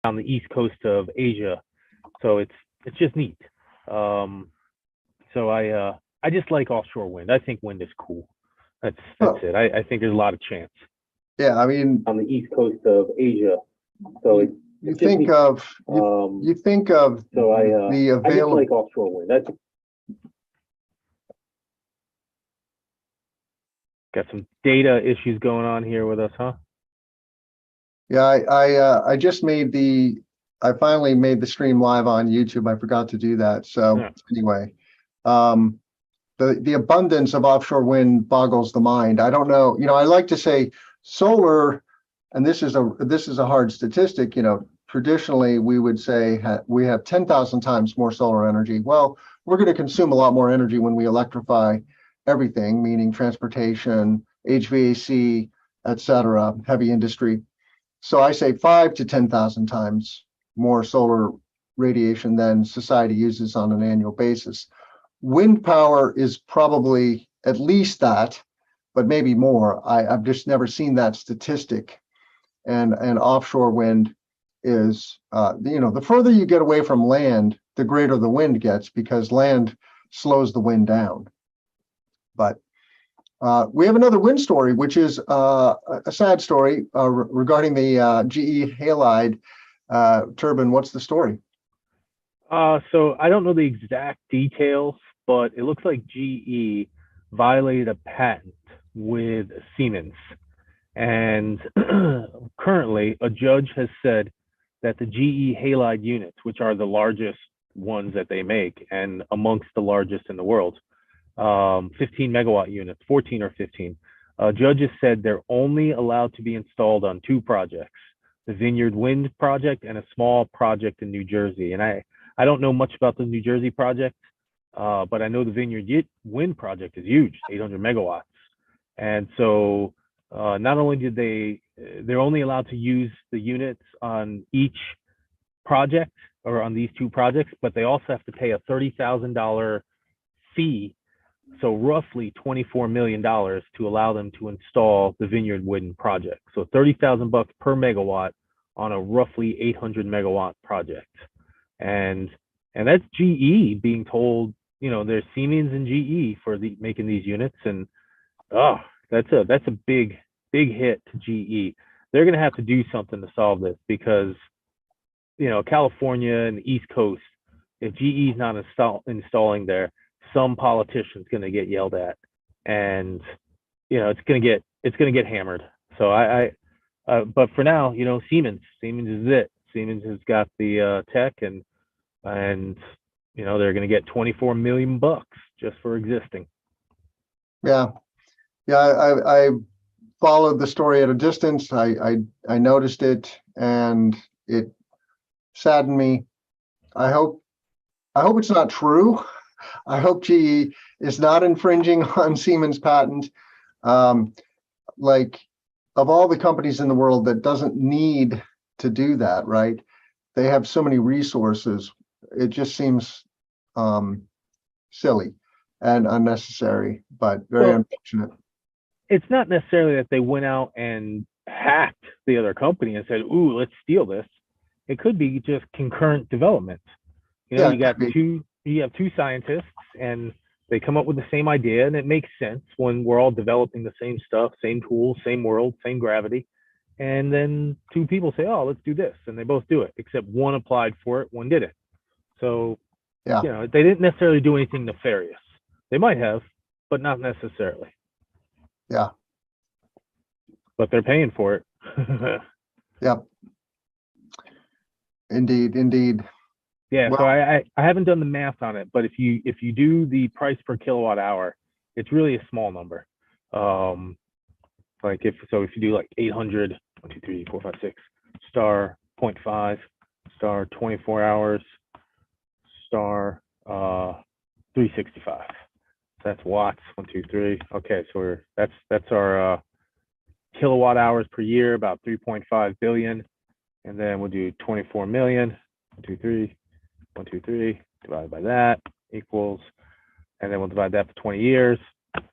on the east coast of Asia, so it's just neat. So I just like offshore wind. I think wind is cool. That's it. I think there's a lot of chance. Yeah, I mean, on the east coast of Asia, so it's you think of you think of so the I just available. like offshore wind. That's got some data issues going on here with us, huh? Yeah, I just I finally made the stream live on YouTube. I forgot to do that. So Yeah. anyway, the abundance of offshore wind boggles the mind. I don't know, I like to say solar, and this is a hard statistic, traditionally we would say we have 10,000 times more solar energy. Well, we're going to consume a lot more energy when we electrify everything, meaning transportation, HVAC, etc., heavy industry. So I say 5 to 10,000 times more solar radiation than society uses on an annual basis. Wind power is probably at least that, but maybe more. I've just never seen that statistic. And offshore wind is, the further you get away from land, the greater the wind gets, because land slows the wind down. But we have another wind story, which is a sad story regarding the GE Halide turbine. What's the story? So I don't know the exact details, but it looks like GE violated a patent with Siemens. And currently, a judge has said that the GE Halide units, which are the largest ones that they make and amongst the largest in the world, 15 megawatt units, 14 or 15. Judges said they're only allowed to be installed on 2 projects, the Vineyard Wind project and a small project in New Jersey. And I don't know much about the New Jersey project, but I know the Vineyard Wind project is huge, 800 megawatts. And so not only did they're only allowed to use the units on each project or on these 2 projects, but they also have to pay a $30,000 fee, so roughly $24 million, to allow them to install the Vineyard Wind project. So $30,000 per megawatt on a roughly 800 megawatt project. And that's GE being told, there's Siemens and GE for making these units. And that's a big hit to GE. They're going to have to do something to solve this, because California and the East Coast, if GE is not installing there, some politician's going to get yelled at, and it's going to get hammered. So but for now, Siemens is it. Siemens has got the tech, and they're going to get $24 million just for existing. Yeah, I followed the story at a distance. I noticed it, and it saddened me. I hope it's not true. I hope GE is not infringing on Siemens' patent. Like, of all the companies in the world that doesn't need to do that, right? They have so many resources. It just seems silly and unnecessary, but very unfortunate. It's not necessarily that they went out and hacked the other company and said, "Ooh, let's steal this." It could be just concurrent development. You have 2 scientists, and they come up with the same idea, and it makes sense when we're all developing the same stuff, same tools, same world, same gravity. And then 2 people say, "Oh, let's do this," and they both do it, except one applied for it, one didn't. So, they didn't necessarily do anything nefarious. They might have, but not necessarily. Yeah. But they're paying for it. Yep. Indeed. Yeah, well, so I haven't done the math on it, but if you do the price per kilowatt hour, it's really a small number. Like if you do like 800, 1, 2, 3, 4, 5, 6, star 0.5, star 24 hours, star 365. That's watts, 1, 2, 3. Okay, so that's our kilowatt hours per year, about 3.5 billion. And then we'll do 24 million, 1, 2, 3. 1, 2, 3, divided by that equals, and then we'll divide that for 20 years,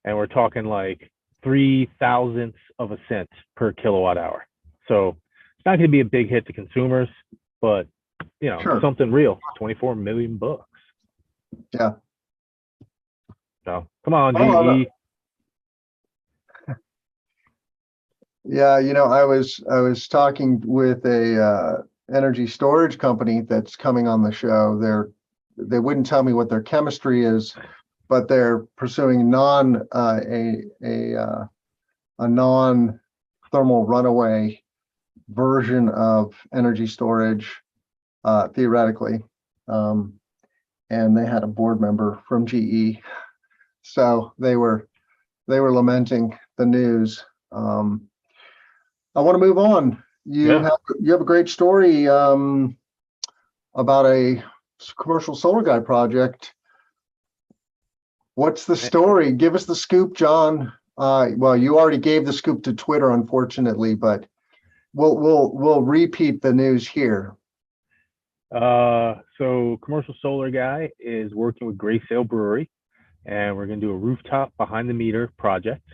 and we're talking like 0.003 of a cent per kilowatt hour. So it's not going to be a big hit to consumers, but you know, Sure. something real. 24 million bucks. Yeah. So come on, Oh, GE. yeah, I was talking with a energy storage company that's coming on the show. They wouldn't tell me what their chemistry is, but they're pursuing a non-thermal runaway version of energy storage, theoretically. And they had a board member from GE, so they were lamenting the news. I want to move on. You have a great story about a commercial solar guy project. What's the story? Give us the scoop, John. Well, you already gave the scoop to Twitter, unfortunately, but we'll repeat the news here. So commercial solar guy is working with Gray Sail Brewery, and we're going to do a rooftop behind the meter project.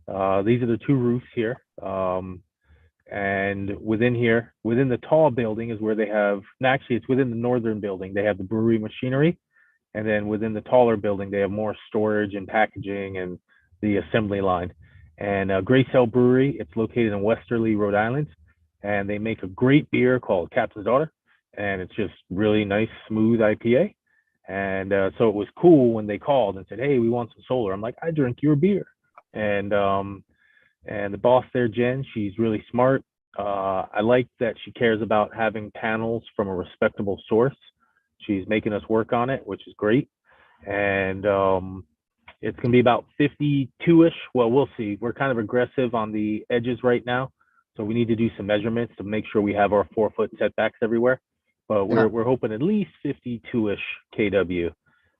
These are the two roofs here. And within the tall building is where they have, actually it's within the northern building, they have the brewery machinery. And then within the taller building, they have more storage and packaging and the assembly line. And Gray Sail Brewery, it's located in Westerly, Rhode Island. And they make a great beer called Captain's Daughter. And it's just really nice, smooth IPA. And so it was cool when they called and said, hey, we want some solar. I'm like, I drink your beer. And the boss there, Jen, she's really smart. I like that she cares about having panels from a respectable source. She's making us work on it, which is great. And it's going to be about 52-ish. Well, we'll see. We're kind of aggressive on the edges right now. So we need to do some measurements to make sure we have our 4-foot setbacks everywhere. But we're hoping at least 52-ish kW.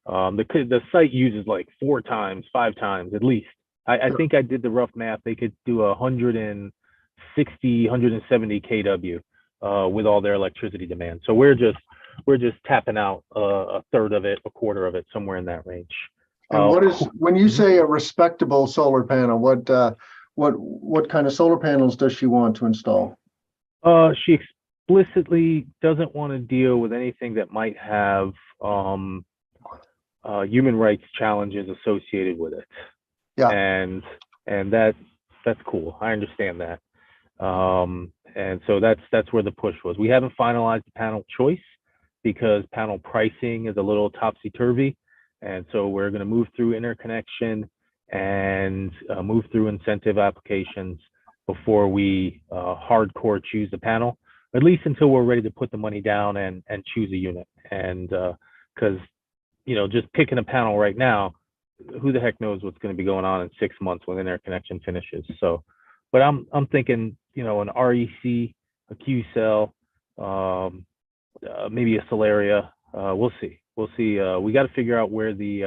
The site uses like 4 times, 5 times at least. I think I did the rough math. They could do 160, 170 kW with all their electricity demand. So we're just tapping out a third of it, a quarter of it, somewhere in that range. And when you say a respectable solar panel, what kind of solar panels does she want to install? She explicitly doesn't want to deal with anything that might have human rights challenges associated with it. Yeah. And that's cool. I understand that. And so that's where the push was. We haven't finalized the panel choice because panel pricing is a little topsy-turvy. And so we're going to move through interconnection and move through incentive applications before we hardcore choose the panel, at least until we're ready to put the money down and choose a unit. And because, just picking a panel right now, who the heck knows what's going to be going on in 6 months when interconnection finishes. So, but I'm thinking, an REC, a Q cell, maybe a Solaria. We'll see. We got to figure out where the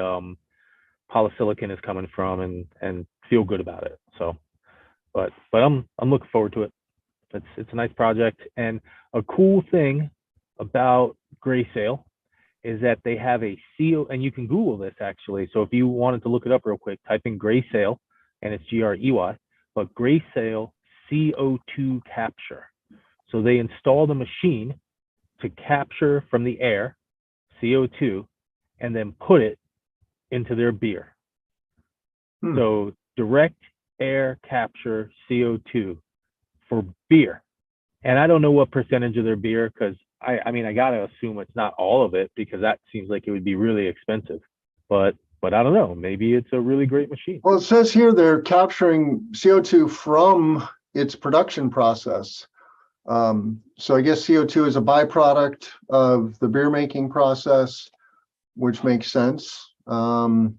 polysilicon is coming from and feel good about it. So, but I'm looking forward to it. It's a nice project. And a cool thing about Gray Sail is that they have a CO, and you can Google this actually. So if you wanted to look it up real quick, type in Gray Sail, and it's GREY, but Gray Sail CO2 capture. So they installed a machine to capture from the air CO2 and then put it into their beer. So direct air capture CO2 for beer. And I don't know what percentage of their beer, because I mean, I got to assume it's not all of it, because that seems like it would be really expensive. But I don't know. Maybe it's a really great machine. Well, it says here they're capturing CO2 from its production process. So I guess CO2 is a byproduct of the beer making process, which makes sense. So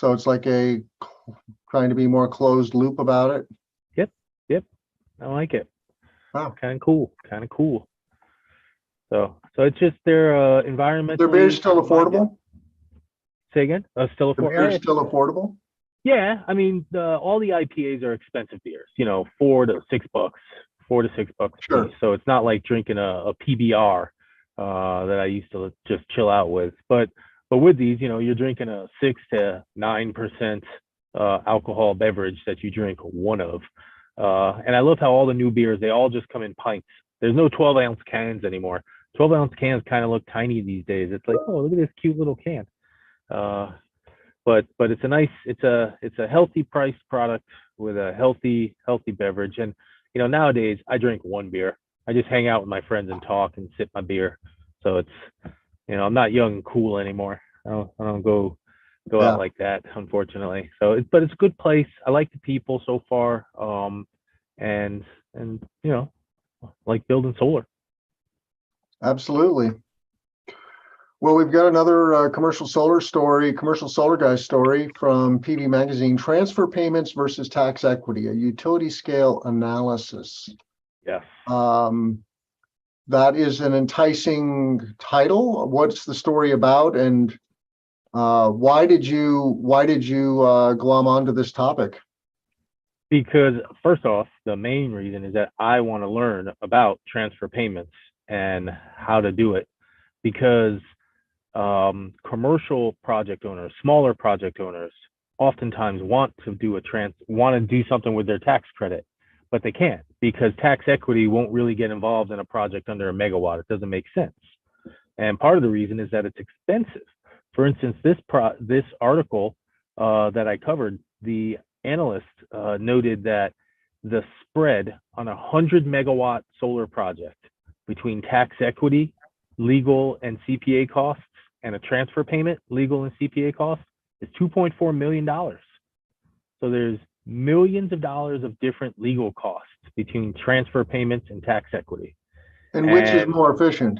it's like trying to be more closed loop about it. Yep. I like it. Wow. Kind of cool. So it's just their environmental. Their beer is still affordable? Say again? Still affordable? The beer is still affordable? Yeah, I mean, all the IPAs are expensive beers, $4 to $6, $4 to $6. Sure. So it's not like drinking a PBR that I used to just chill out with. But with these, you're drinking a 6 to 9% alcohol beverage that you drink one of. And I love how all the new beers, they all just come in pints. There's no 12-ounce cans anymore. 12-ounce cans kind of look tiny these days. It's like, oh, look at this cute little can. Uh, but it's a nice, it's a healthy priced product with a healthy beverage. And nowadays I drink one beer. I just hang out with my friends and talk and sip my beer. So it's, I'm not young and cool anymore. I don't go out Yeah, like that, unfortunately. So, but it's a good place. I like the people so far. And like building solar. absolutely. Well, we've got another commercial solar guy story from PV Magazine, transfer payments versus tax equity, a utility scale analysis. Yes. That is an enticing title. What's the story about, and why did you glom onto this topic? Because first off, the main reason is that I want to learn about transfer payments and how to do it. Because commercial project owners, smaller project owners, oftentimes want to do something with their tax credit, but they can't because tax equity won't really get involved in a project under a megawatt. It doesn't make sense. And part of the reason is that it's expensive. For instance, this article that I covered, the analyst noted that the spread on a 100-megawatt solar project between tax equity, legal and CPA costs, and a transfer payment, legal and CPA costs, is $2.4 million. So there's millions of dollars of different legal costs between transfer payments and tax equity. And which is more efficient?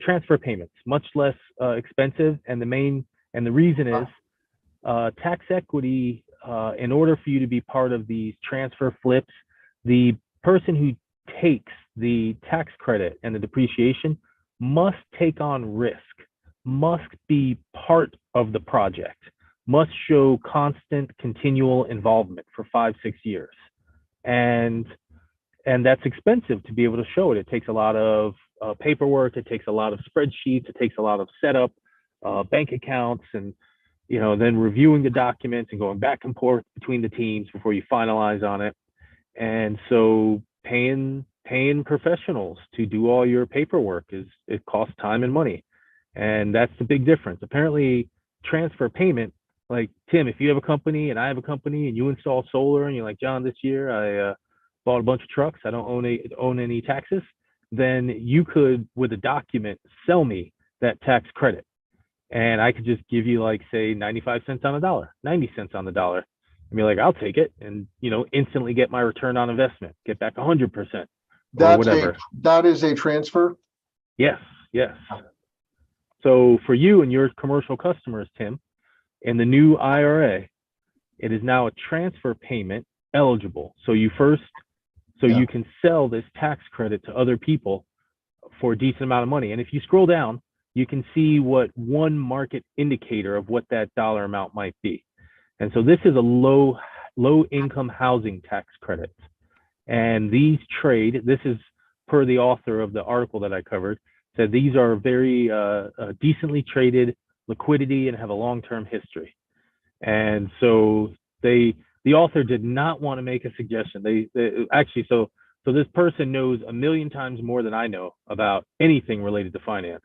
Transfer payments, much less expensive, and the reason is tax equity. In order for you to be part of these transfer flips, the person who takes the tax credit and the depreciation must take on risk, must be part of the project, must show constant, continual involvement for 5-6 years. And that's expensive to be able to show it. It takes a lot of paperwork. It takes a lot of spreadsheets. It takes a lot of setup, bank accounts, and then reviewing the documents and going back and forth between the teams before you finalize on it. And so paying professionals to do all your paperwork it costs time and money, and that's the big difference. Apparently, transfer payment, like Tim, if you have a company and I have a company and you install solar and you're like, John, this year I bought a bunch of trucks, I don't own any taxes, then you could, with a document, sell me that tax credit, and I could just give you, like, say 95 cents on the dollar, 90 cents on the dollar, and be like, I'll take it, and instantly get my return on investment, get back 100%. That is a transfer? Yes. So for you and your commercial customers, Tim, in the new IRA, it is now a transfer payment eligible. So you can sell this tax credit to other people for a decent amount of money. And if you scroll down, you can see what one market indicator of what that dollar amount might be. And so this is a low income housing tax credit. And this is per the author of the article that I covered, said these are very decently traded liquidity and have a long-term history. And so the author did not want to make a suggestion. They actually, so this person knows a million times more than I know about anything related to finance.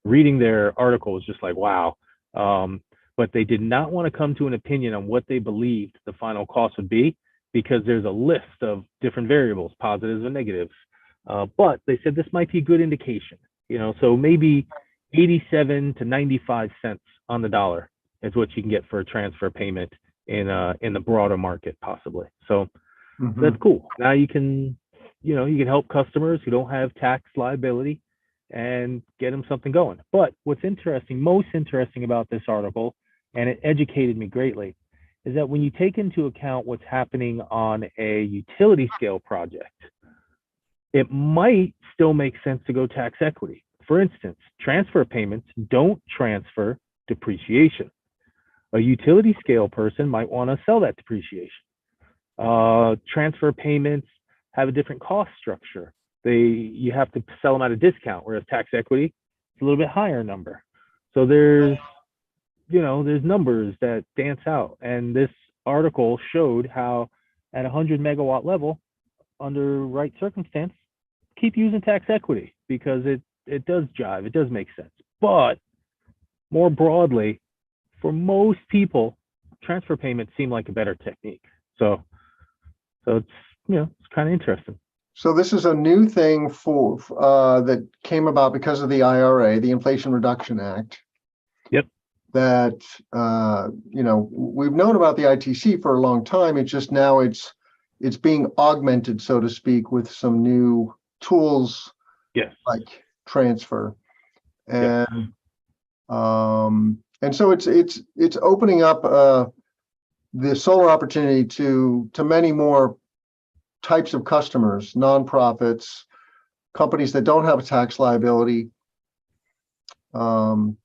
Reading their article was just like, wow. But they did not want to come to an opinion on what they believed the final cost would be, because there's a list of different variables, positives and negatives. But they said this might be a good indication, so maybe 87 to 95 cents on the dollar is what you can get for a transfer payment in the broader market, possibly. So that's cool. Now you can help customers who don't have tax liability and get them something going. But what's most interesting about this article, and it educated me greatly, is that when you take into account what's happening on a utility scale project, it might still make sense to go tax equity. For instance, transfer payments don't transfer depreciation. A utility scale person might want to sell that depreciation. Transfer payments have a different cost structure. You have to sell them at a discount, whereas tax equity, it's a little bit higher number. So there's numbers that dance out. And this article showed how at 100 megawatt level under right circumstance, keep using tax equity because it does jive, it does make sense. But more broadly, for most people, transfer payments seem like a better technique. So it's it's kind of interesting. So this is a new thing for that came about because of the IRA, the Inflation Reduction Act. Yep. That we've known about the ITC for a long time. It's just now it's being augmented, so to speak, with some new tools. Yes. Like transfer, and so it's opening up the solar opportunity to many more types of customers, nonprofits, companies that don't have a tax liability. Well,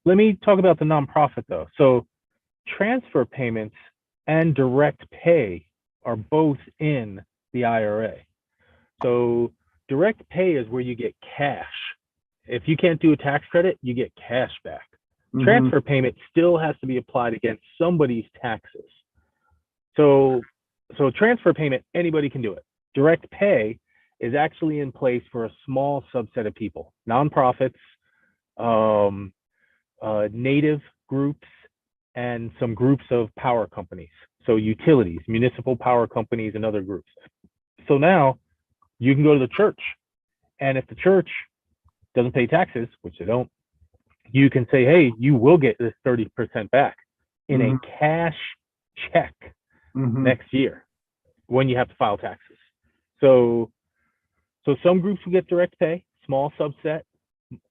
let me talk about the nonprofit though. So transfer payments and direct pay are both in the IRA. So direct pay is where you get cash. If you can't do a tax credit, you get cash back. Mm-hmm. Transfer payment still has to be applied against somebody's taxes. So transfer payment, anybody can do it. Direct pay is actually in place for a small subset of people, nonprofits, native groups, and some groups of power companies. So utilities, municipal power companies, and other groups. So now you can go to the church, and if the church doesn't pay taxes, which they don't, you can say, hey, you will get this 30% back in a cash check next year when you have to file taxes. So some groups will get direct pay, small subset.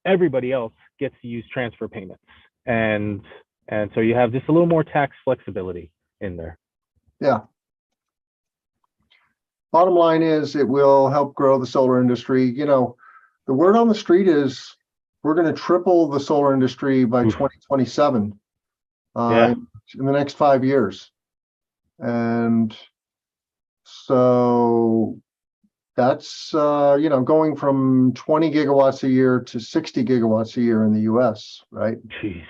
Everybody else gets to use transfer payments. And so you have just a little more tax flexibility in there. Yeah. Bottom line is it will help grow the solar industry. The word on the street is we're going to triple the solar industry by 2027 in the next 5 years. And so that's, going from 20 gigawatts a year to 60 gigawatts a year in the US, right? Jeez.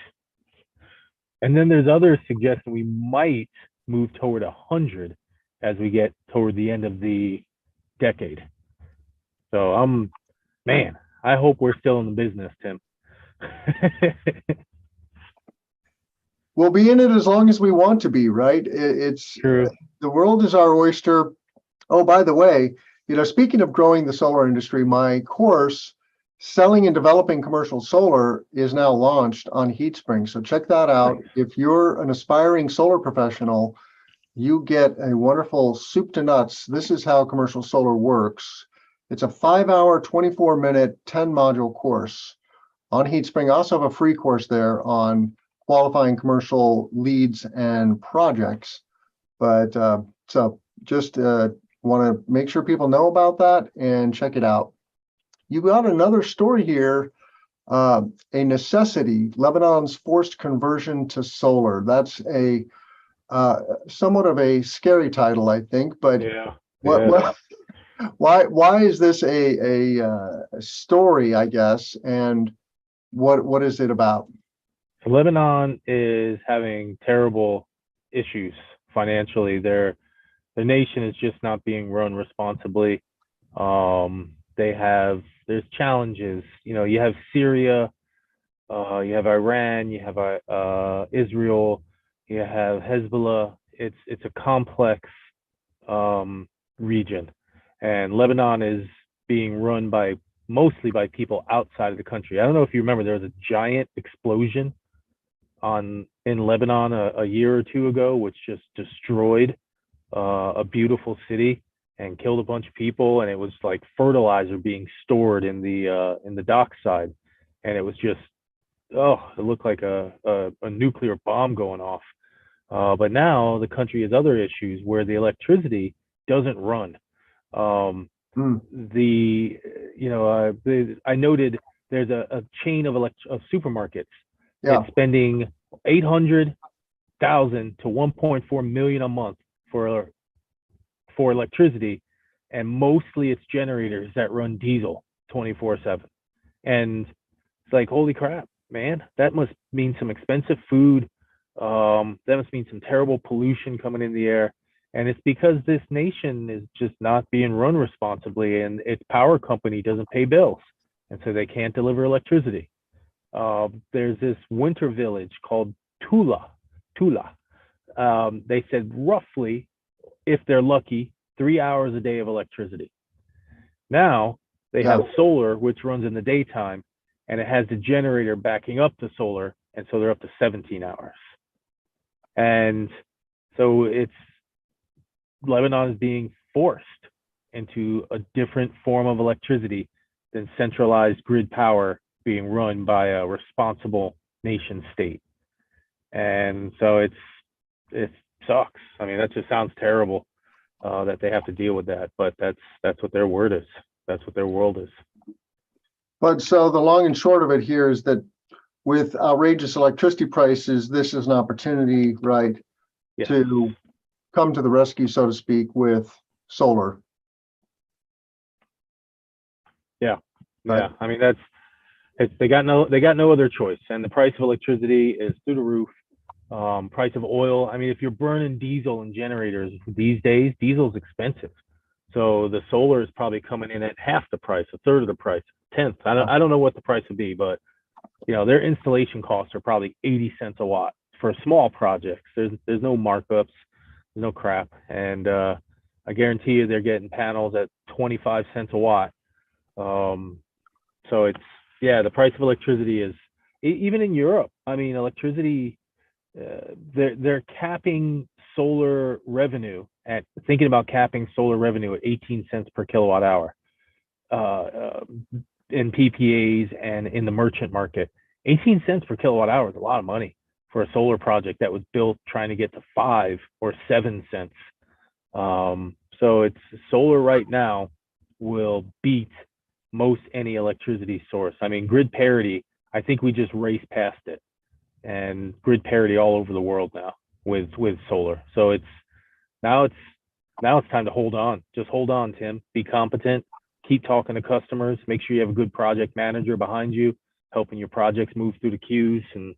And then there's others suggesting we might move toward 100 as we get toward the end of the decade. So I hope we're still in the business, Tim. We'll be in it as long as we want to be, right? It's true. The world is our oyster. Oh, by the way, speaking of growing the solar industry, my course, Selling and Developing Commercial Solar, is now launched on HeatSpring. So check that out. Nice. If you're an aspiring solar professional, you get a wonderful soup to nuts. This is how commercial solar works. It's a 5-hour, 24-minute, 10-module course on HeatSpring. I also have a free course there on qualifying commercial leads and projects. But so just want to make sure people know about that and check it out. You got another story here, a necessity, Lebanon's forced conversion to solar. That's a somewhat of a scary title, I think, but why is this a story, I guess, and what is it about? So Lebanon is having terrible issues financially. Their nation is just not being run responsibly. There's challenges. You have Syria, you have Iran, you have Israel, you have Hezbollah. It's a complex region, and Lebanon is being run mostly by people outside of the country. I don't know if you remember, there was a giant explosion in Lebanon a year or two ago, which just destroyed a beautiful city and killed a bunch of people, and it was like fertilizer being stored in the dockside, and it was just it looked like a nuclear bomb going off. But now the country has other issues where the electricity doesn't run. I noted there's a chain of supermarkets that's spending $800,000 to $1.4 million a month for electricity, and mostly it's generators that run diesel 24/7. And it's like, holy crap, man, that must mean some expensive food. That must mean some terrible pollution coming in the air. And it's because this nation is just not being run responsibly, and its power company doesn't pay bills, and so they can't deliver electricity. There's this winter village called Tula. They said roughly, if they're lucky, 3 hours a day of electricity. Now they have solar, which runs in the daytime, and it has the generator backing up the solar, and so they're up to 17 hours. And so Lebanon is being forced into a different form of electricity than centralized grid power being run by a responsible nation state. And so it sucks. I mean, that just sounds terrible that they have to deal with that, but that's what their word is. That's what their world is. But so the long and short of it here is that with outrageous electricity prices, this is an opportunity, right, Yes. to come to the rescue, so to speak, with solar. Yeah. Right. Yeah. I mean, they got no other choice. And the price of electricity is through the roof. Price of oil. I mean, if you're burning diesel in generators these days, diesel's expensive. So the solar is probably coming in at half the price, a third of the price, 1/10. I don't know what the price would be, but their installation costs are probably 80 cents a watt for small projects. There's no markups, there's no crap, and I guarantee you they're getting panels at 25 cents a watt. So the price of electricity is, even in Europe. I mean, electricity, they're capping solar revenue at, thinking about capping solar revenue at 18 cents per kilowatt hour in PPAs and in the merchant market. 18 cents per kilowatt hour is a lot of money for a solar project that was built trying to get to 5 or 7 cents. So it's solar right now will beat most any electricity source. I mean, grid parity, I think we just raced past it, and grid parity all over the world now with solar. So it's now it's time to hold on. Just hold on, Tim. Be competent. Keep talking to customers. Make sure you have a good project manager behind you, helping your projects move through the queues, and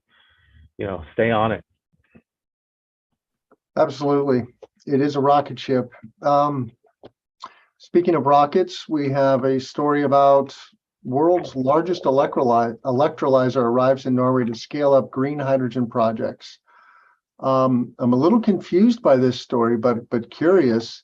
stay on it. Absolutely. It is a rocket ship. Speaking of rockets, we have a story about world's largest electrolyzer arrives in Norway to scale up green hydrogen projects. I'm a little confused by this story, but curious.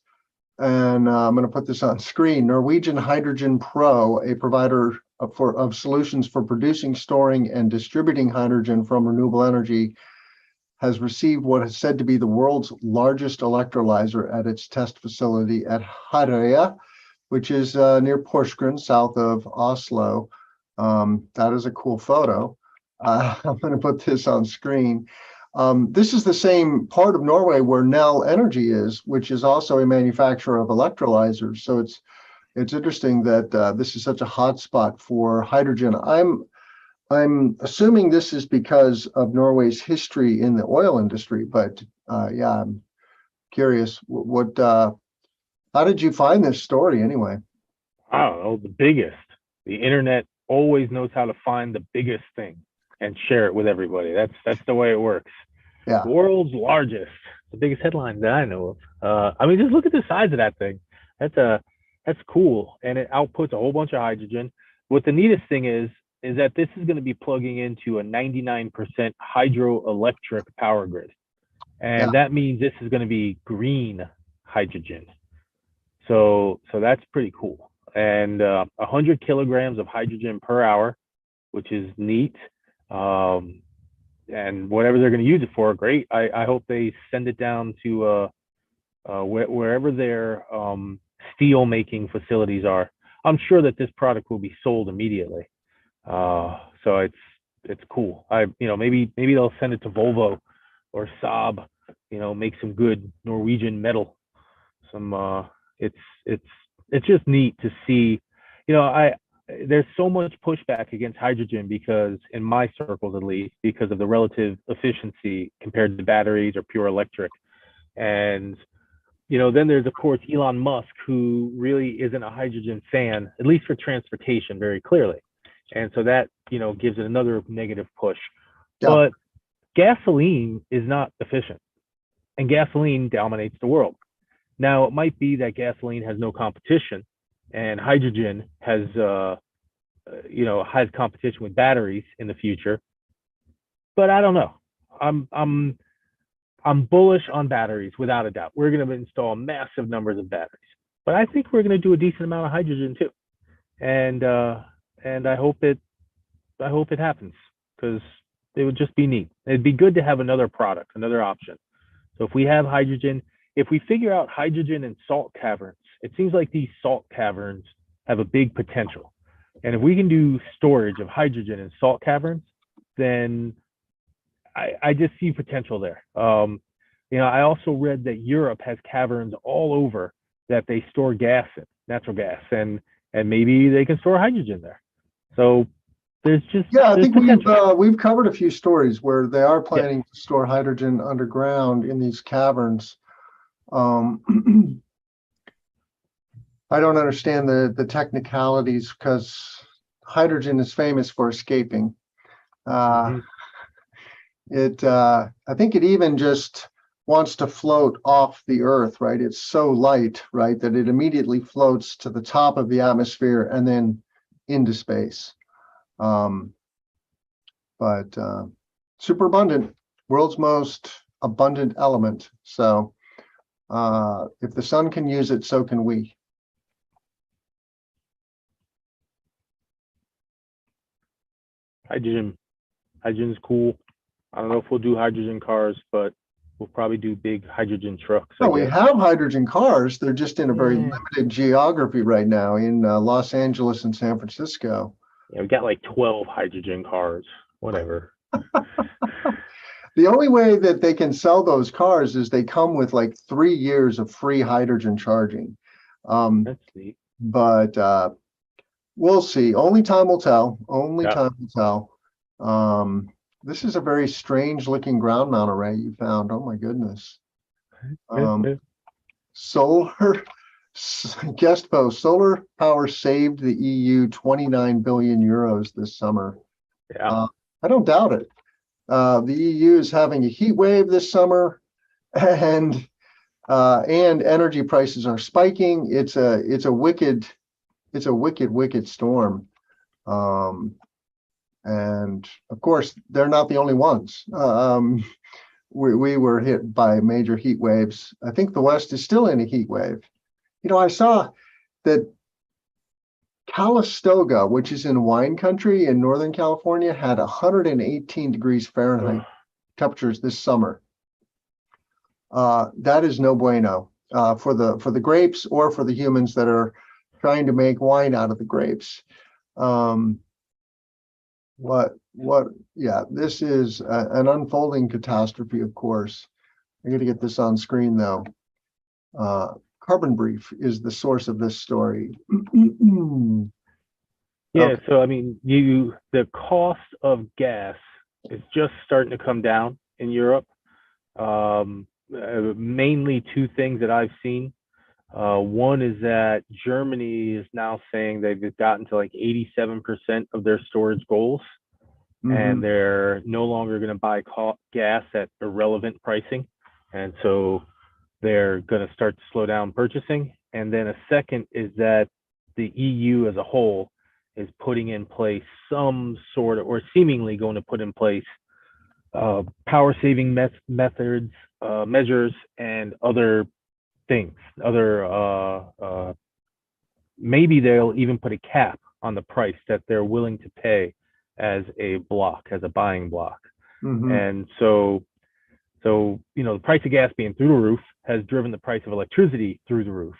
And I'm going to put this on screen. Norwegian Hydrogen Pro, a provider of solutions for producing, storing, and distributing hydrogen from renewable energy, has received what is said to be the world's largest electrolyzer at its test facility at Halide, which is near Porsgrunn, south of Oslo. That is a cool photo. I'm going to put this on screen. This is the same part of Norway where Nel Energy is, which is also a manufacturer of electrolyzers. So it's interesting that this is such a hot spot for hydrogen. I'm assuming this is because of Norway's history in the oil industry, but I'm curious how did you find this story anyway? I don't know, the biggest. The internet always knows how to find the biggest thing and share it with everybody. That's the way it works. Yeah. World's largest, the biggest headline that I know of. I mean, just look at the size of that thing. That's cool, and it outputs a whole bunch of hydrogen. What the neatest thing is that this is going to be plugging into a 99% hydroelectric power grid, and that means this is going to be green hydrogen. So that's pretty cool. And 100 kilograms of hydrogen per hour, which is neat. And whatever they're going to use it for, great. I hope they send it down to wherever their steel making facilities are. I'm sure that this product will be sold immediately. So it's cool. Maybe they'll send it to Volvo or Saab. Make some good Norwegian metal. It's just neat to see. There's so much pushback against hydrogen because, in my circles at least, because of the relative efficiency compared to batteries or pure electric. And, then there's, of course, Elon Musk, who really isn't a hydrogen fan, at least for transportation, very clearly. And so that, gives it another negative push. Yeah. But gasoline is not efficient, and gasoline dominates the world. Now, it might be that gasoline has no competition and hydrogen has, has competition with batteries in the future, but I don't know. I'm bullish on batteries without a doubt. We're going to install massive numbers of batteries, but I think we're going to do a decent amount of hydrogen too, and I hope it happens, because it would just be neat. It'd be good to have another product, another option. So if we have hydrogen, if we figure out hydrogen and salt caverns, it seems like these salt caverns have a big potential. And if we can do storage of hydrogen in salt caverns, then I just see potential there. I also read that Europe has caverns all over that they store gas in, natural gas, and maybe they can store hydrogen there. So there's I think we've covered a few stories where they are planning to store hydrogen underground in these caverns. I don't understand the technicalities, because hydrogen is famous for escaping. I think it even just wants to float off the earth, right? It's so light, right, that it immediately floats to the top of the atmosphere and then into space. But super abundant, world's most abundant element. So if the sun can use it, so can we. Hydrogen's cool. I don't know if we'll do hydrogen cars, but we'll probably do big hydrogen trucks. No, we have hydrogen cars. They're just in a very limited geography right now in Los Angeles and San Francisco. Yeah, we got like 12 hydrogen cars, whatever. The only way that they can sell those cars is they come with like 3 years of free hydrogen charging. That's neat. But we'll see. Only time will tell. Time will tell. This is a very strange looking ground mount array you found. Oh my goodness. Solar guest post. Solar power saved the EU 29 billion euros this summer. Yeah. I don't doubt it. The EU is having a heat wave this summer, and energy prices are spiking. It's a wicked storm. And of course, they're not the only ones. We were hit by major heat waves. I think the West is still in a heat wave. I saw that Calistoga, which is in wine country in Northern California, had 118 degrees Fahrenheit temperatures this summer. That is no bueno for the grapes or for the humans that are trying to make wine out of the grapes. This is an unfolding catastrophe, of course. I'm going to get this on screen, though. Carbon Brief is the source of this story. Okay. So I mean, the cost of gas is just starting to come down in Europe. Mainly two things that I've seen. One is that Germany is now saying they've gotten to like 87% of their storage goals, and they're no longer going to buy gas at irrelevant pricing, and so they're going to start to slow down purchasing. And then a second is that the EU as a whole is putting in place some sort of, or seemingly going to put in place, power saving methods, measures, and other things. Maybe they'll even put a cap on the price that they're willing to pay as a buying block. And so the price of gas being through the roof has driven the price of electricity through the roof.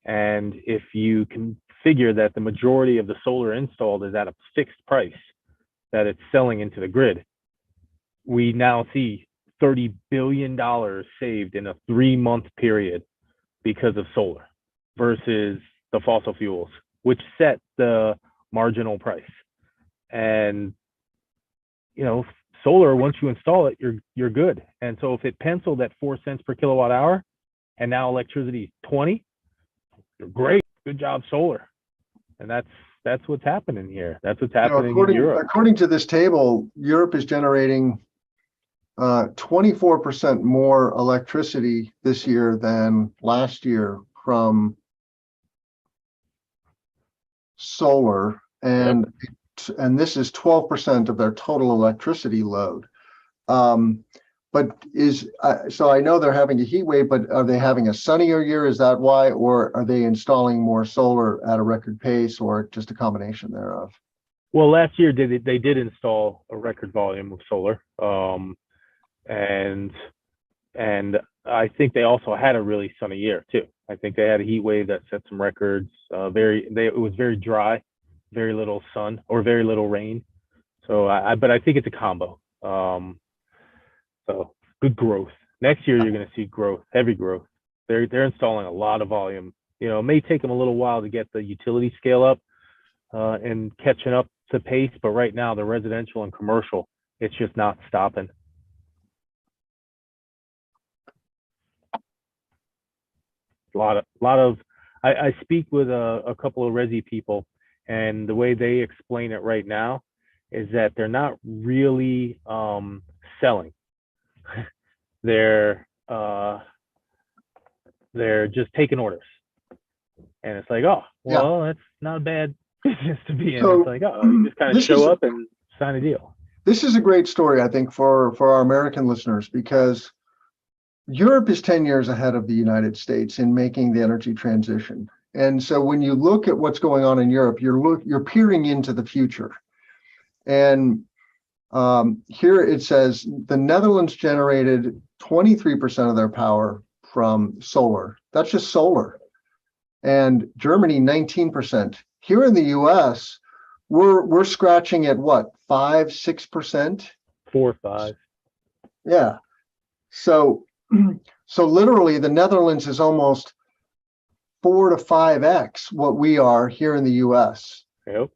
And if you can figure that the majority of the solar installed is at a fixed price that it's selling into the grid, we now see $30 billion saved in a 3-month period because of solar versus the fossil fuels, which set the marginal price. And solar, once you install it, you're good. And so if it penciled at 4 cents per kilowatt hour and now electricity is 20, you're great. Good job, solar. And that's what's happening here. That's what's happening in Europe. According to this table, Europe is generating 24% more electricity this year than last year from solar, and this is 12% of their total electricity load. But so I know they're having a heat wave, but are they having a sunnier year? Is that why, or are they installing more solar at a record pace, or just a combination thereof? Well, last year they did install a record volume of solar, and I think they also had a really sunny year too. I think they had a heat wave that set some records. It was very dry, very little sun or very little rain. So but I think it's a combo. So good growth. Next year you're going to see growth, heavy growth. They're installing a lot of volume. You know, it may take them a little while to get the utility scale up and catching up to pace, but right now the residential and commercial, it's just not stopping. I speak with a couple of resi people, and the way they explain it right now is that they're not really selling. They're just taking orders, and it's like, oh, well, that's not a bad business to be in. So it's like, oh, you just kind of show up and sign a deal. This is a great story, I think, for our American listeners, because Europe is 10 years ahead of the United States in making the energy transition. And so when you look at what's going on in Europe, you're peering into the future. And here it says the Netherlands generated 23% of their power from solar. That's just solar. And Germany, 19%. Here in the US, we're scratching at what, 5-6%? 4 or 5. Yeah. So literally the Netherlands is almost 4 to 5x what we are here in the US. Yep.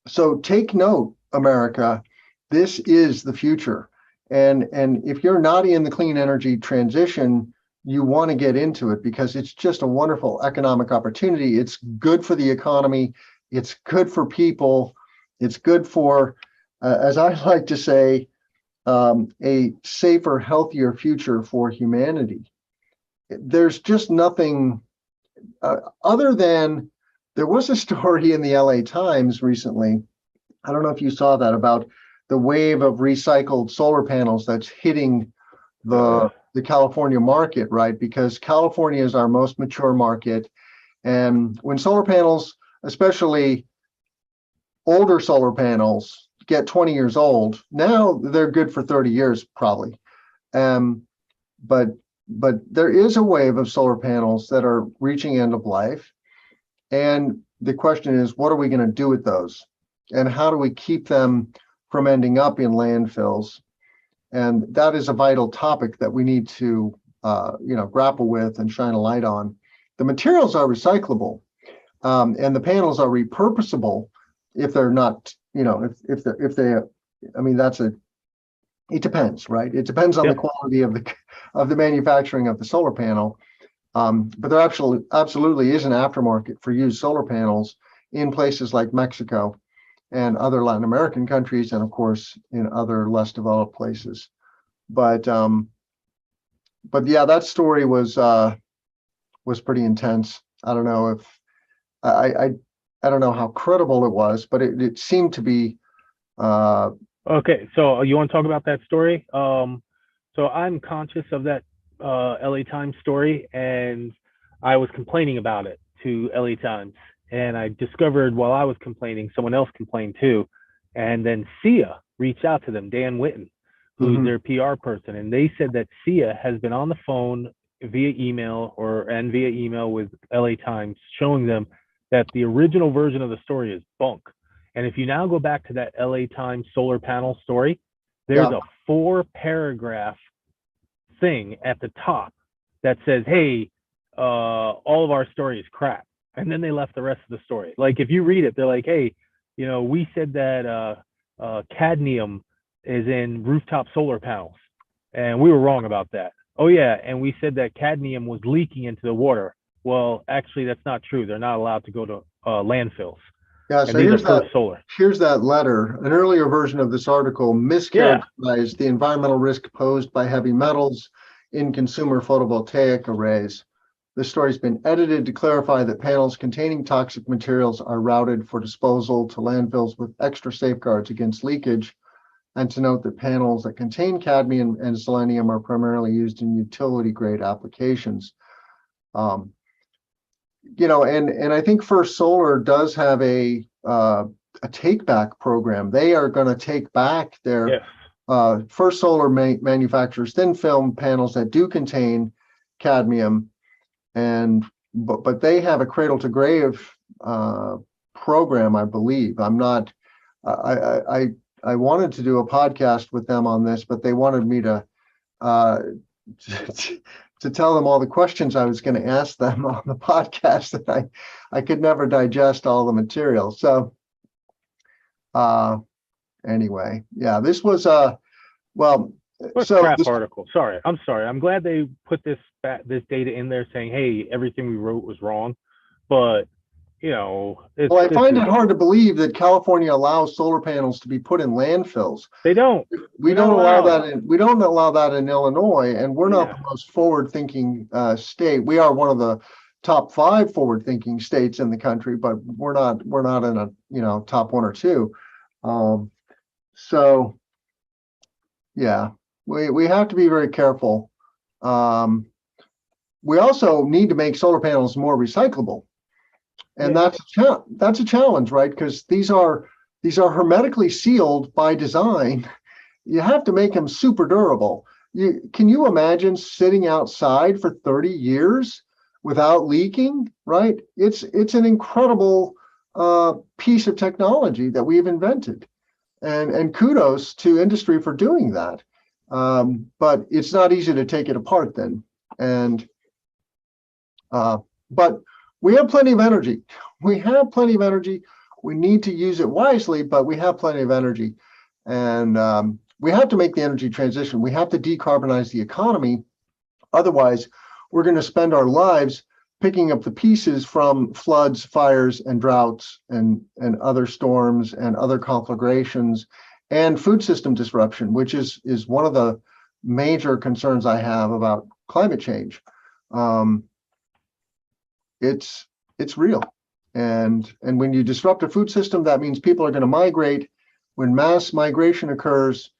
So take note, America, this is the future. And if you're not in the clean energy transition, you want to get into it, because it's just a wonderful economic opportunity. It's good for the economy. It's good for people. It's good for, as I like to say, a safer, healthier future for humanity. There's just nothing other than, there was a story in the LA Times recently. I don't know if you saw that, about the wave of recycled solar panels that's hitting the California market, right? Because California is our most mature market. And when solar panels, especially older solar panels, get 20 years old, now they're good for 30 years probably. But there is a wave of solar panels that are reaching end of life. And the question is, what are we going to do with those? And how do we keep them from ending up in landfills? And that is a vital topic that we need to grapple with and shine a light on. The materials are recyclable, and the panels are repurposable if they're not, if they, I mean, it depends, right? It depends on the quality of the manufacturing of the solar panel. But there absolutely is an aftermarket for used solar panels in places like Mexico and other Latin American countries, and of course in other less developed places. But yeah, that story was pretty intense. I don't know if I don't know how credible it was, but it seemed to be. Okay, so you want to talk about that story? So I'm conscious of that LA Times story, and I was complaining about it to LA Times. And I discovered while I was complaining, someone else complained too. And then SIA reached out to them, Dan Witten, who's their PR person. And they said that SIA has been on the phone via email with LA Times, showing them that the original version of the story is bunk. And if you now go back to that LA Times solar panel story, there's a 4-paragraph thing at the top that says, hey, all of our story is crap. And then they left the rest of the story. Like, if you read it, they're like, hey, we said that cadmium is in rooftop solar panels, and we were wrong about that. Oh yeah, and we said that cadmium was leaking into the water. Well, actually, that's not true. They're not allowed to go to landfills. Yeah, And so these are First Solar. here's that letter. An earlier version of this article Yeah. mischaracterized the environmental risk posed by heavy metals in consumer photovoltaic arrays. This story's been edited to clarify that panels containing toxic materials are routed for disposal to landfills with extra safeguards against leakage, and to note that panels that contain cadmium and selenium are primarily used in utility grade applications. And I think First Solar does have a take back program. They are going to take back their First Solar manufactures thin film panels that do contain cadmium, but they have a cradle to grave program, I believe. I wanted to do a podcast with them on this, but they wanted me to tell them all the questions I was going to ask them on the podcast, that I could never digest all the material. So anyway, yeah, this was What a crap article. I'm sorry. I'm glad they put this data in there saying, hey, everything we wrote was wrong. But I find it hard to believe that California allows solar panels to be put in landfills. They don't. We don't allow that. We don't allow that in Illinois, and we're not the most forward-thinking state. We are one of the top 5 forward-thinking states in the country, but we're not in a top 1 or 2. So yeah, we have to be very careful. We also need to make solar panels more recyclable. And that's a challenge, right? Because these are hermetically sealed by design. You have to make them super durable. Can you imagine sitting outside for 30 years without leaking, right? It's an incredible piece of technology that we've invented. And kudos to industry for doing that. But it's not easy to take it apart then. But we have plenty of energy. We need to use it wisely, but we have plenty of energy. And we have to make the energy transition. We have to decarbonize the economy. Otherwise, we're going to spend our lives picking up the pieces from floods, fires, and droughts, and other storms and other conflagrations, and food system disruption, which is one of the major concerns I have about climate change. It's real. And when you disrupt a food system, that means people are going to migrate. When mass migration occurs,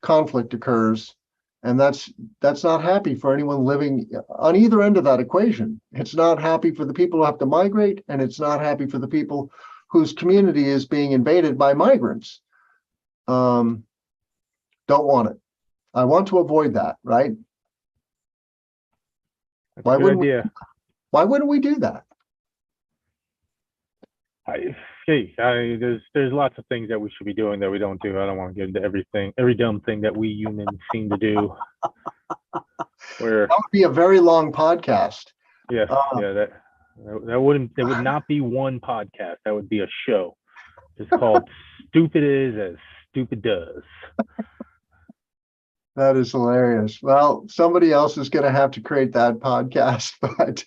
conflict occurs, and that's not happy for anyone living on either end of that equation. It's not happy for the people who have to migrate, and it's not happy for the people whose community is being invaded by migrants. Don't want it. I want to avoid that, right? That's a good idea. Why wouldn't we do that? There's lots of things that we should be doing that we don't do. I don't want to get into every dumb thing that we humans seem to do. That would be a very long podcast. Yes, that would not be one podcast. That would be a show. It's called "Stupid Is as Stupid Does." That is hilarious. Well, somebody else is going to have to create that podcast, but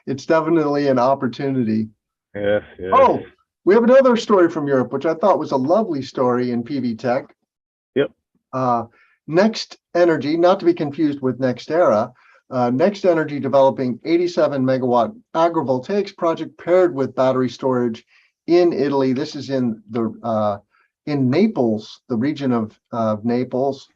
it's definitely an opportunity. Yes. Oh, we have another story from Europe, which I thought was a lovely story in PV Tech. Yep. Next Energy, not to be confused with Nextera, Next Energy developing 87 megawatt agrivoltaics project paired with battery storage in Italy. This is in Naples, the region of Naples.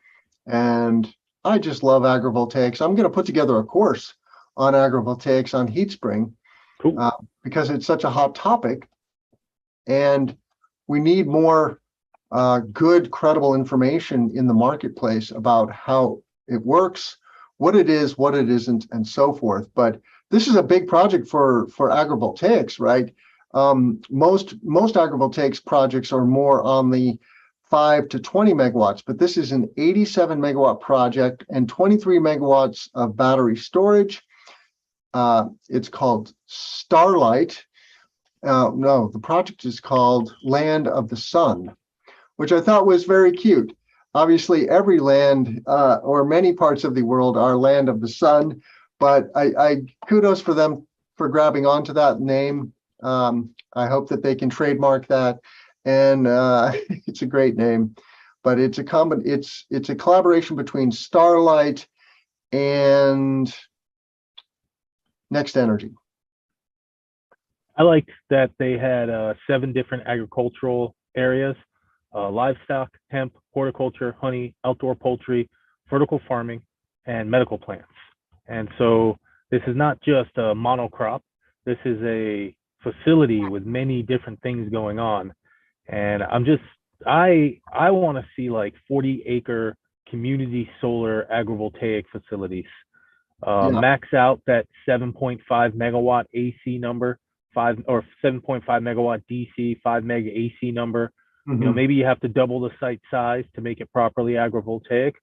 And I just love agrivoltaics. I'm going to put together a course on agrivoltaics on HeatSpring. Cool. Because it's such a hot topic, and we need more good, credible information in the marketplace about how it works, what it is, what it isn't, and so forth. But this is a big project for agrivoltaics, right? Most agrivoltaics projects are more on the 5 to 20 megawatts, but this is an 87 megawatt project and 23 megawatts of battery storage. It's called Starlight. No, the project is called Land of the Sun, which I thought was very cute. Obviously, every land or many parts of the world are land of the sun, but I kudos for them for grabbing onto that name. I hope that they can trademark that, and it's a great name. But it's a collaboration between Starlight and Next Energy. I liked that they had 7 different agricultural areas: livestock, hemp, horticulture, honey, outdoor poultry, vertical farming, and medical plants. And so this is not just a monocrop. This is a facility with many different things going on. And I want to see like 40-acre community solar agrivoltaic facilities. Max out that 7.5 megawatt AC number, 7.5 megawatt DC, 5 meg AC number. Mm-hmm. You know, maybe you have to double the site size to make it properly agrivoltaic.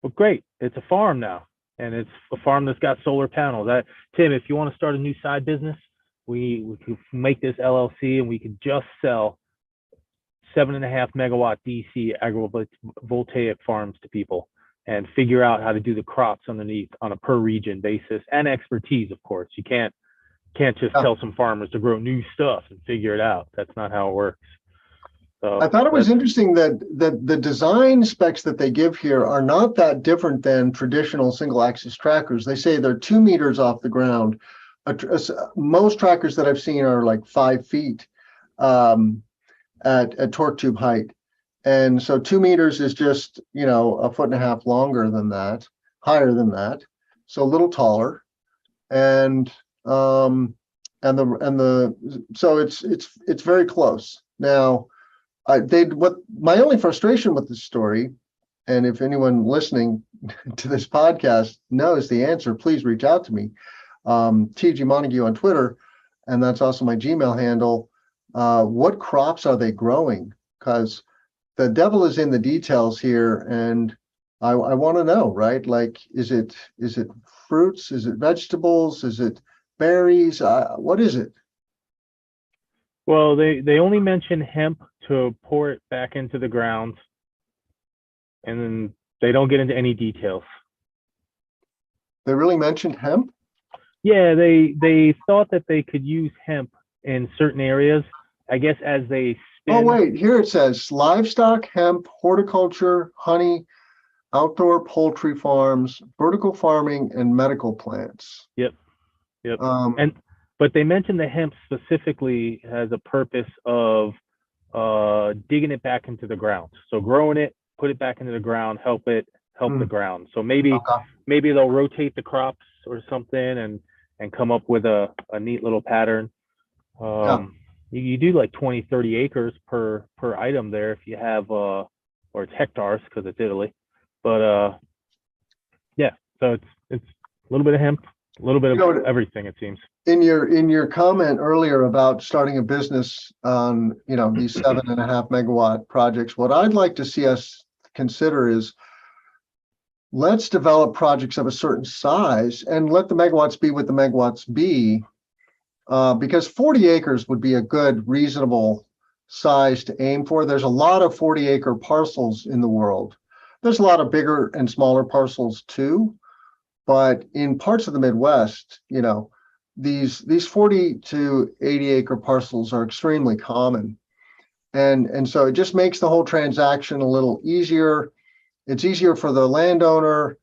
But great, it's a farm now, and it's a farm that's got solar panels. Tim, if you want to start a new side business, we could make this LLC, and we could just sell 7.5 megawatt DC agrivoltaic farms to people, and figure out how to do the crops underneath on a per region basis, and expertise, of course. You can't just tell some farmers to grow new stuff and figure it out. That's not how it works. So I thought it was interesting that the design specs that they give here are not that different than traditional single axis trackers. They say they're 2 meters off the ground. Most trackers that I've seen are like 5 feet at torque tube height. And so 2 meters is just, you know, 1.5 feet longer than that, higher than that. So a little taller. And so it's very close. Now, my only frustration with this story, and if anyone listening to this podcast knows the answer, please reach out to me. TG Montague on Twitter, and that's also my Gmail handle. What crops are they growing? Because the devil is in the details here, and I want to know, right? Like, is it fruits? Is it vegetables? Is it berries? What is it? Well, they only mention hemp to pour it back into the ground, and then they don't get into any details. They really mentioned hemp? Yeah, they thought that they could use hemp in certain areas, I guess, as they spin. Oh, wait, here it says livestock, hemp, horticulture, honey, outdoor poultry farms, vertical farming, and medical plants. Yep. But they mentioned the hemp specifically has a purpose of digging it back into the ground. So growing it, put it back into the ground, help the ground. So maybe they'll rotate the crops or something and come up with a neat little pattern. You do like 20, 30 acres per item there if you have, or it's hectares because it's Italy. But so it's a little bit of hemp, a little bit of everything, it seems. In your comment earlier about starting a business on, these 7.5 megawatt projects, what I'd like to see us consider is let's develop projects of a certain size and let the megawatts be what the megawatts be, because 40 acres would be a good, reasonable size to aim for. There's a lot of 40-acre parcels in the world. There's a lot of bigger and smaller parcels too, but in parts of the Midwest, these 40 to 80-acre parcels are extremely common. And so it just makes the whole transaction a little easier. It's easier for the landowner.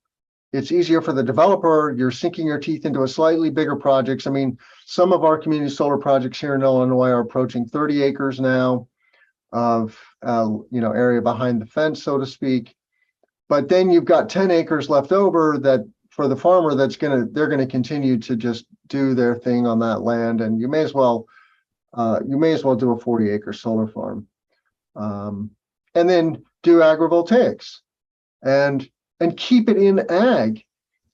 It's easier for the developer. You're sinking your teeth into a slightly bigger projects. I mean, some of our community solar projects here in Illinois are approaching 30 acres now of, area behind the fence, so to speak. But then you've got 10 acres left over that for the farmer they're going to continue to just do their thing on that land. And you may as well do a 40-acre solar farm, and then do agrivoltaics and keep it in ag.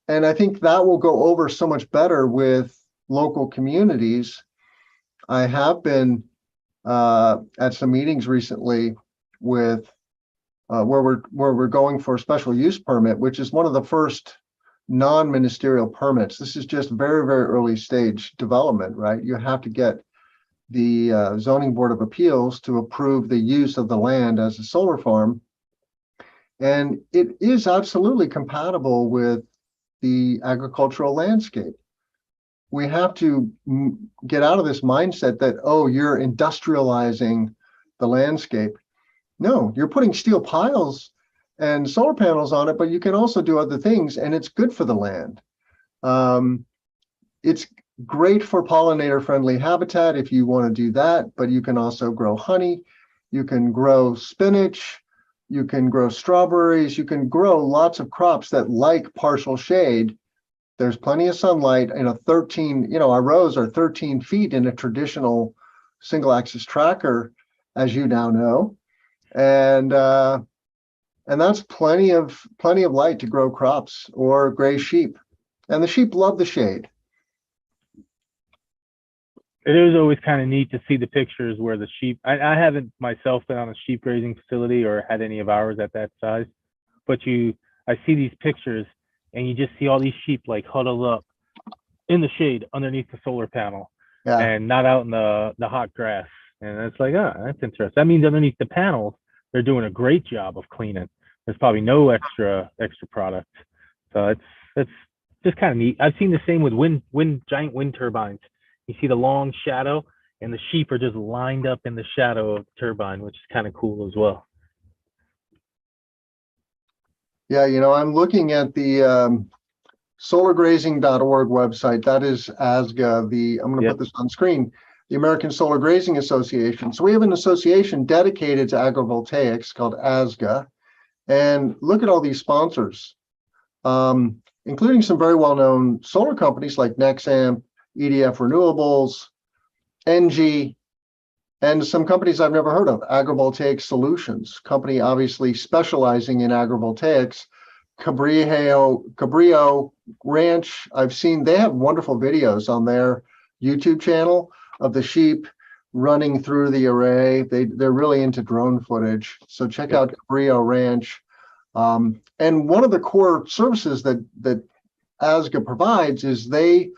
And I think that will go over so much better with local communities. I have been at some meetings recently with where we're going for a special use permit, which is one of the first non-ministerial permits. This is just very, very early stage development, right? You have to get the zoning board of appeals to approve the use of the land as a solar farm. And it is absolutely compatible with the agricultural landscape. we have to get out of this mindset that, oh, you're industrializing the landscape. No, you're putting steel piles and solar panels on it, but you can also do other things, and it's good for the land. It's great for pollinator-friendly habitat if you want to do that, but you can also grow honey, you can grow spinach, you can grow strawberries, you can grow lots of crops that like partial shade. There's plenty of sunlight in a 13, our rows are 13 feet in a traditional single axis tracker, as you now know. And that's plenty of light to grow crops or graze sheep. And the sheep love the shade. It is always kind of neat to see the pictures where the sheep, I haven't myself been on a sheep grazing facility or had any of ours at that size, but I see these pictures and you just see all these sheep like huddled up in the shade underneath the solar panel, and not out in the hot grass. And it's like, oh, that's interesting. That means underneath the panels, they're doing a great job of cleaning. There's probably no extra product. So it's just kind of neat. I've seen the same with giant wind turbines. You see the long shadow, and the sheep are just lined up in the shadow of the turbine, which is kind of cool as well. Yeah, I'm looking at the solargrazing.org website. That is ASGA. I'm going to put this on screen. The American Solar Grazing Association. So we have an association dedicated to agrivoltaics called ASGA. And look at all these sponsors, including some very well-known solar companies like Nexamp, EDF Renewables, NG, and some companies I've never heard of, Agrivoltaic Solutions, company obviously specializing in agrivoltaics. Cabrillo Ranch, I've seen, they have wonderful videos on their YouTube channel of the sheep running through the array. They're really into drone footage. So check out Cabrillo Ranch. And one of the core services that ASGA provides is they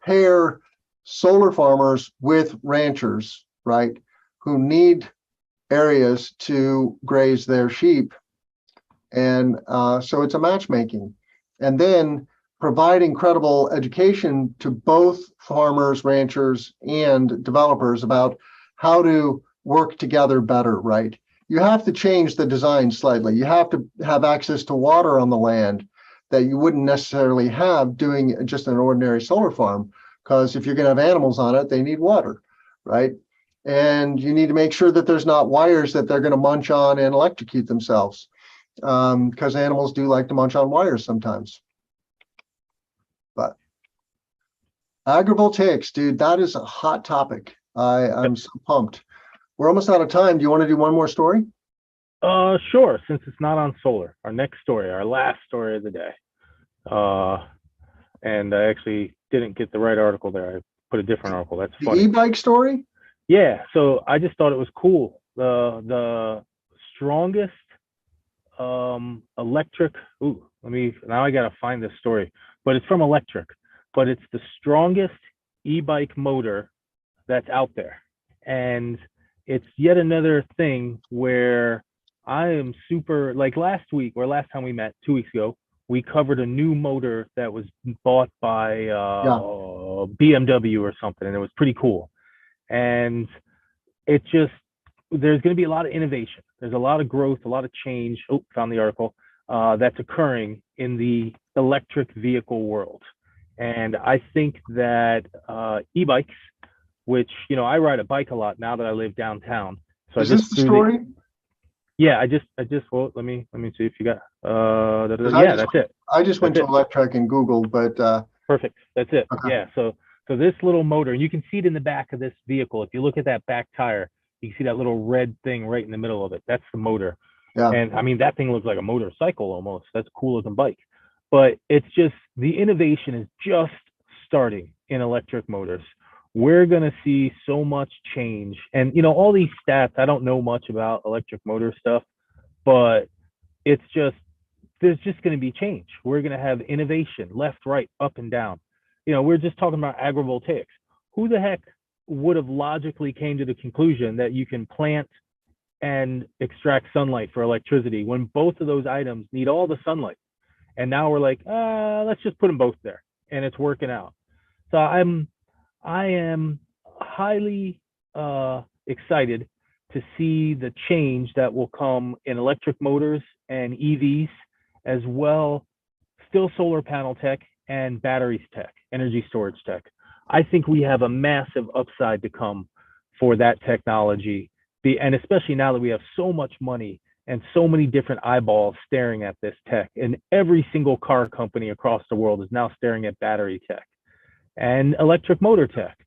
pair solar farmers with ranchers, right, who need areas to graze their sheep. And so it's a matchmaking. And then provide incredible education to both farmers, ranchers, and developers about how to work together better, right? You have to change the design slightly. You have to have access to water on the land that you wouldn't necessarily have doing just an ordinary solar farm, because if you're going to have animals on it, they need water, right? And you need to make sure that there's not wires that they're going to munch on and electrocute themselves, because animals do like to munch on wires sometimes. But agrivoltaics, dude, that is a hot topic. I'm so pumped. We're almost out of time. Do you want to do one more story? Sure. Since it's not on solar, our next story, our last story of the day. And I actually didn't get the right article there. I put a different article. That's funny. The e-bike story? Yeah. So I just thought it was cool. The strongest electric. Now I gotta find this story, but it's from Electric. But it's the strongest e-bike motor that's out there, and it's yet another thing where I am super, like last week or last time we met 2 weeks ago, we covered a new motor that was bought by BMW or something, and it was pretty cool. And it just, there's going to be a lot of innovation. There's a lot of growth, a lot of change. Oh, found the article that's occurring in the electric vehicle world. And I think that e-bikes, which, I ride a bike a lot now that I live downtown. So is this the story? Yeah, I just, well, let me see if you got, that's it. I just went to Electric and Googled, but. Perfect, that's it. Okay. Yeah, so this little motor, you can see it in the back of this vehicle. If you look at that back tire, you can see that little red thing right in the middle of it. That's the motor. Yeah. And I mean, that thing looks like a motorcycle almost. That's a cool looking bike. But it's just, the innovation is just starting in electric motors. We're going to see so much change. And, all these stats, I don't know much about electric motor stuff, but it's just, there's just going to be change. We're going to have innovation left, right, up and down. We're just talking about agrivoltaics. Who the heck would have logically came to the conclusion that you can plant and extract sunlight for electricity when both of those items need all the sunlight? And now we're like, let's just put them both there, and it's working out. So I am highly excited to see the change that will come in electric motors and EVs, as well, still solar panel tech and batteries tech, energy storage tech. I think we have a massive upside to come for that technology. And especially now that we have so much money and so many different eyeballs staring at this tech, and every single car company across the world is now staring at battery tech and electric motor tech.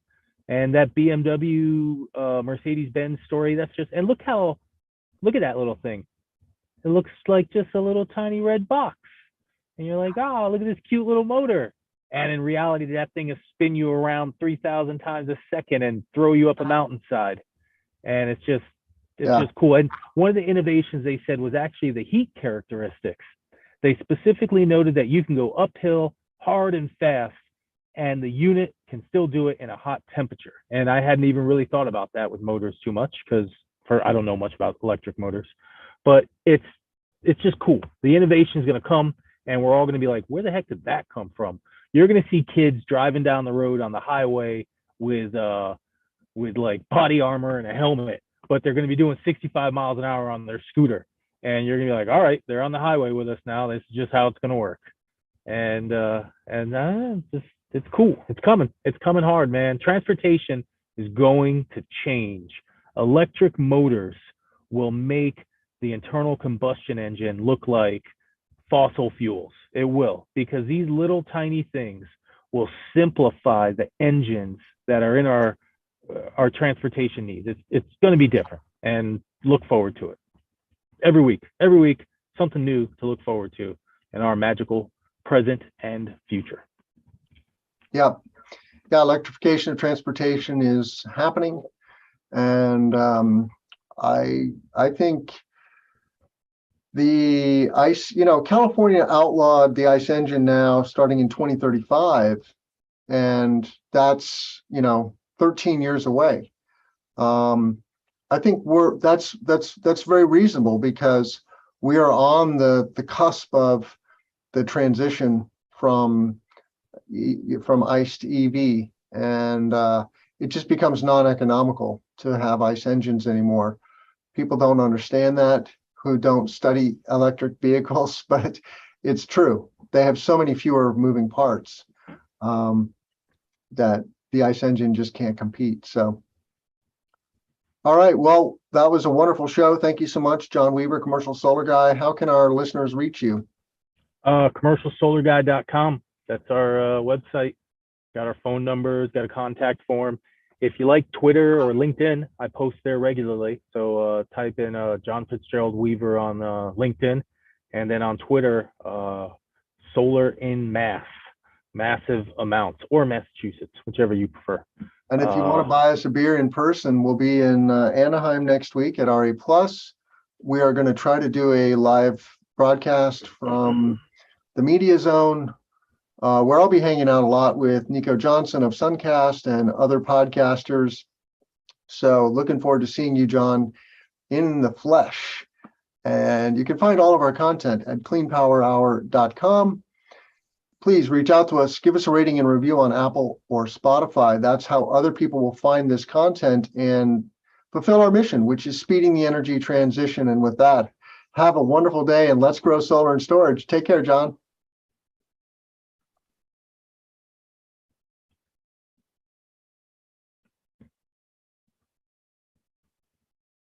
And that BMW, Mercedes-Benz story, that's just, and look at that little thing. It looks like just a little tiny red box. And you're like, oh, look at this cute little motor. And in reality, that thing is spin you around 3,000 times a second and throw you up a mountainside. And it's just cool. And one of the innovations they said was actually the heat characteristics. They specifically noted that you can go uphill hard and fast, and the unit can still do it in a hot temperature. And I hadn't even really thought about that with motors too much, because I don't know much about electric motors, but it's just cool. The innovation is going to come, and we're all going to be like, where the heck did that come from? You're going to see kids driving down the road on the highway with like body armor and a helmet, but they're going to be doing 65 miles an hour on their scooter. And you're going to be like, all right, they're on the highway with us now. This is just how it's going to work. And it's cool. It's coming hard, man. Transportation is going to change. Electric motors will make the internal combustion engine look like fossil fuels. It will, because these little tiny things will simplify the engines that are in our transportation needs. It's going to be different, and look forward to it. Every week, something new to look forward to in our magical present and future. Yeah. Electrification of transportation is happening, and I think the ICE, California outlawed the ICE engine now starting in 2035, and that's 13 years away. I think that's very reasonable, because we are on the cusp of the transition from ICE to EV, and it just becomes non-economical to have ICE engines anymore. People don't understand that, who don't study electric vehicles, but it's true. They have so many fewer moving parts that the ICE engine just can't compete. So, all right. Well, that was a wonderful show. Thank you so much, John Weaver, Commercial Solar Guy. How can our listeners reach you? Commercialsolarguy.com. That's our website. Got our phone numbers, got a contact form. If you like Twitter or LinkedIn, I post there regularly. So type in John Fitzgerald Weaver on LinkedIn, and then on Twitter, Solar in Mass, massive amounts, or Massachusetts, whichever you prefer. And if you want to buy us a beer in person, we'll be in Anaheim next week at RE Plus. We are going to try to do a live broadcast from the Media Zone, where I'll be hanging out a lot with Nico Johnson of Suncast and other podcasters. So looking forward to seeing you, John, in the flesh. And you can find all of our content at cleanpowerhour.com. Please reach out to us, give us a rating and review on Apple or Spotify. That's how other people will find this content and fulfill our mission, which is speeding the energy transition. And with that, have a wonderful day, and let's grow solar and storage. Take care, John.